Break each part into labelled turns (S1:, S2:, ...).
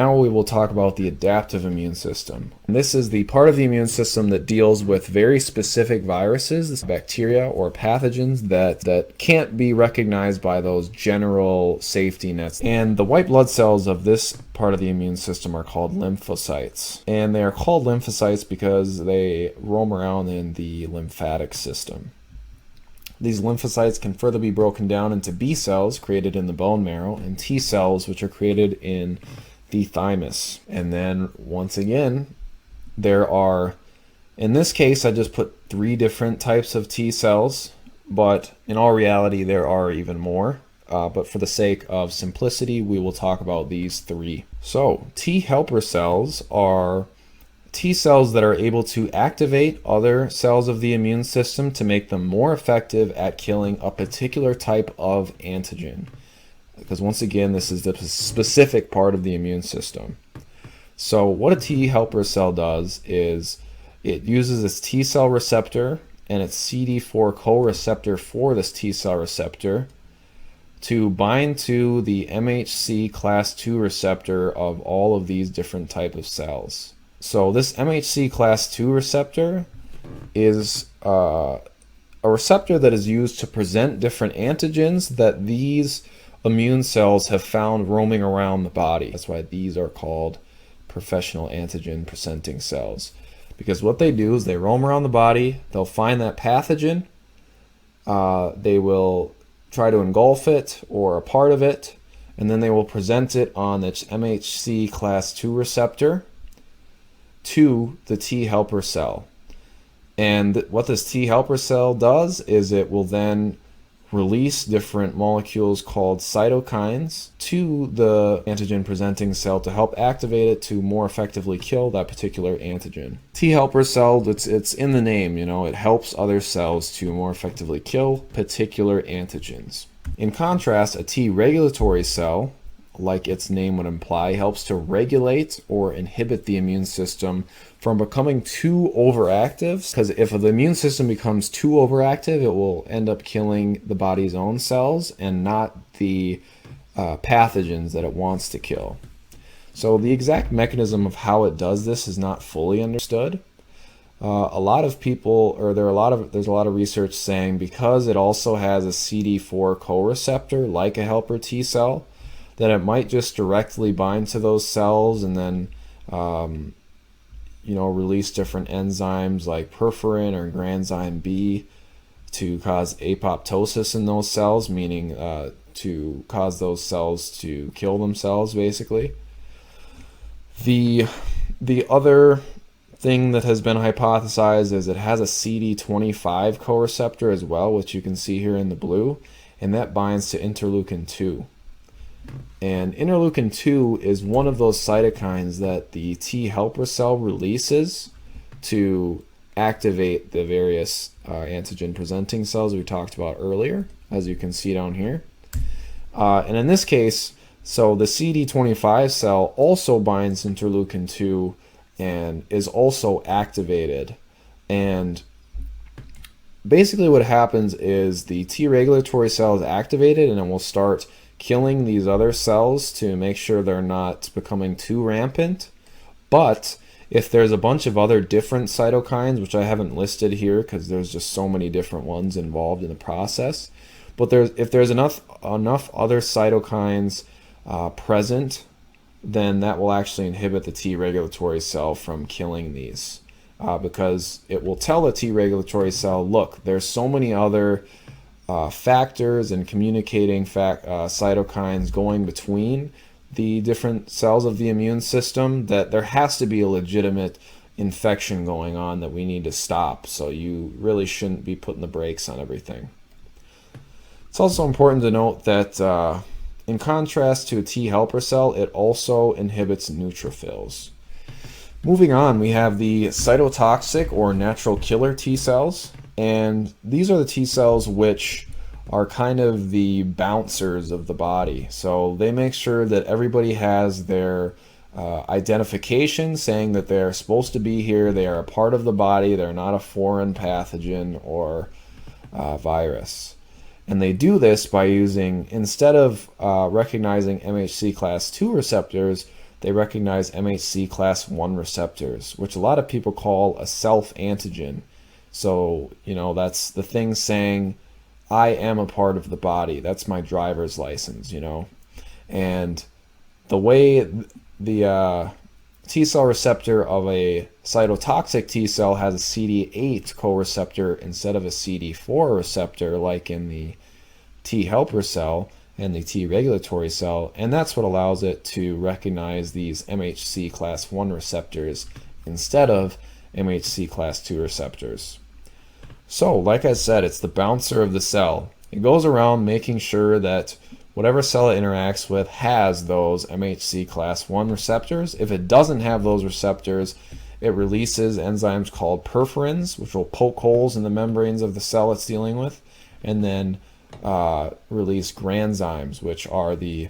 S1: Now we will talk about the adaptive immune system. And this is the part of the immune system that deals with very specific viruses, bacteria, or pathogens that can't be recognized by those general safety nets. And the white blood cells of this part of the immune system are called lymphocytes. And they are called lymphocytes because they roam around in the lymphatic system. These lymphocytes can further be broken down into B cells created in the bone marrow and T cells, which are created in the thymus. And then once again, there are, in this case, I just put 3 different types of T cells, but in all reality, there are even more. But for the sake of simplicity, we will talk about these 3. So T helper cells are T cells that are able to activate other cells of the immune system to make them more effective at killing a particular type of antigen. Because once again, this is the specific part of the immune system. So what a T helper cell does is it uses its T cell receptor and its CD4 co-receptor for this T cell receptor to bind to the MHC class II receptor of all of these different type of cells. So this MHC class II receptor is a receptor that is used to present different antigens that these immune cells have found roaming around the body. That's why these are called professional antigen presenting cells. Because what they do is they roam around the body, they'll find that pathogen, they will try to engulf it or a part of it, and then they will present it on its MHC class II receptor to the T helper cell. And what this T helper cell does is it will then release different molecules called cytokines to the antigen presenting cell to help activate it to more effectively kill that particular antigen. T helper cell, it's in the name, it helps other cells to more effectively kill particular antigens. In contrast, a T regulatory cell, like its name would imply, helps to regulate or inhibit the immune system from becoming too overactive. Because if the immune system becomes too overactive, it will end up killing the body's own cells and not the pathogens that it wants to kill. So the exact mechanism of how it does this is not fully understood. A lot of people, or there's a lot of research saying because it also has a CD4 co-receptor like a helper T cell, that it might just directly bind to those cells and then release different enzymes like perforin or granzyme B to cause apoptosis in those cells, meaning to cause those cells to kill themselves, basically. The other thing that has been hypothesized is it has a CD25 co-receptor as well, which you can see here in the blue, and that binds to interleukin 2. And interleukin 2 is one of those cytokines that the T helper cell releases to activate the various antigen presenting cells we talked about earlier, as you can see down here. And in this case, so the CD25 cell also binds interleukin 2 and is also activated. And basically what happens is the T regulatory cell is activated and it will start killing these other cells to make sure they're not becoming too rampant. But if there's a bunch of other different cytokines, which I haven't listed here because there's just so many different ones involved in the process, but if there's enough other cytokines present, then that will actually inhibit the T regulatory cell from killing these, because it will tell the T regulatory cell, look, there's so many other factors and communicating cytokines going between the different cells of the immune system that there has to be a legitimate infection going on that we need to stop. So you really shouldn't be putting the brakes on everything. It's also important to note that in contrast to a T helper cell, it also inhibits neutrophils. Moving on, we have the cytotoxic or natural killer T cells. And these are the T cells which are kind of the bouncers of the body. So they make sure that everybody has their identification saying that they're supposed to be here, they are a part of the body, they're not a foreign pathogen or virus. And they do this by using, instead of recognizing MHC class II receptors, they recognize MHC class 1 receptors, which a lot of people call a self-antigen. So, that's the thing saying, I am a part of the body. That's my driver's license, And the way the T cell receptor of a cytotoxic T cell has a CD8 co-receptor instead of a CD4 receptor, like in the T helper cell and the T regulatory cell, and that's what allows it to recognize these MHC class 1 receptors instead of MHC class 2 receptors. So, like I said, it's the bouncer of the cell. It goes around making sure that whatever cell it interacts with has those MHC class 1 receptors. If it doesn't have those receptors, it releases enzymes called perforins, which will poke holes in the membranes of the cell it's dealing with, and then release granzymes, which are the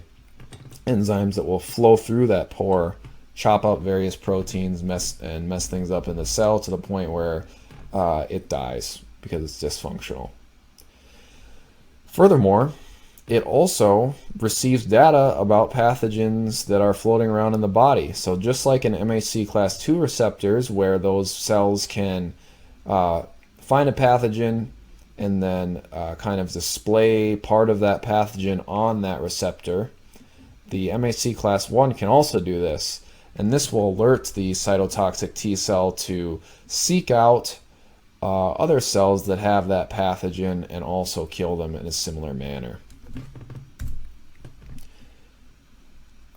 S1: enzymes that will flow through that pore, chop up various proteins, mess things up in the cell to the point where it dies because it's dysfunctional. Furthermore, it also receives data about pathogens that are floating around in the body. So just like in MHC class 2 receptors, where those cells can find a pathogen and then kind of display part of that pathogen on that receptor, the MHC class 1 can also do this. And this will alert the cytotoxic T cell to seek out other cells that have that pathogen and also kill them in a similar manner.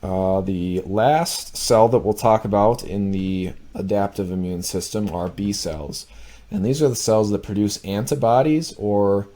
S1: The last cell that we'll talk about in the adaptive immune system are B cells. And these are the cells that produce antibodies or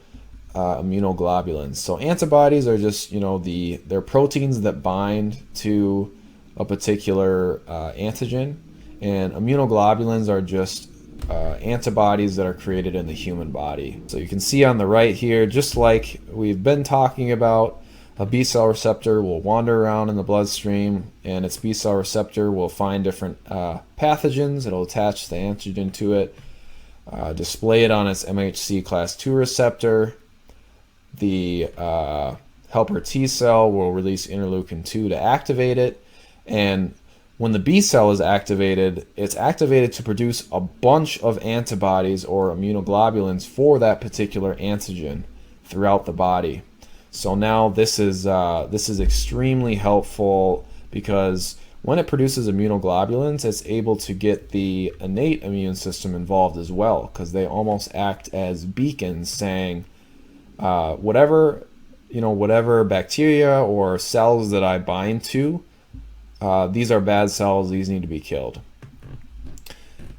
S1: immunoglobulins. So antibodies are just, they're proteins that bind to a particular antigen. And immunoglobulins are just antibodies that are created in the human body. So you can see on the right here, just like we've been talking about, a B cell receptor will wander around in the bloodstream, and its B cell receptor will find different pathogens. It'll attach the antigen to it, display it on its MHC class 2 receptor. The helper T cell will release interleukin 2 to activate it, and when the B cell is activated, it's activated to produce a bunch of antibodies or immunoglobulins for that particular antigen throughout the body. So now this is extremely helpful because when it produces immunoglobulins, it's able to get the innate immune system involved as well, because they almost act as beacons saying, whatever bacteria or cells that I bind to, these are bad cells, these need to be killed.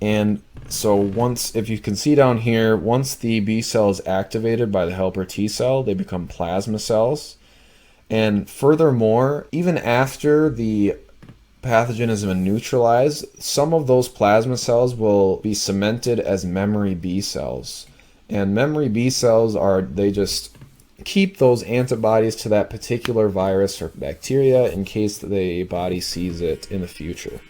S1: And so if you can see down here, once the B cell is activated by the helper T cell, they become plasma cells. And furthermore, even after the pathogen has been neutralized, some of those plasma cells will be cemented as memory B cells. And memory B cells they just keep those antibodies to that particular virus or bacteria in case the body sees it in the future.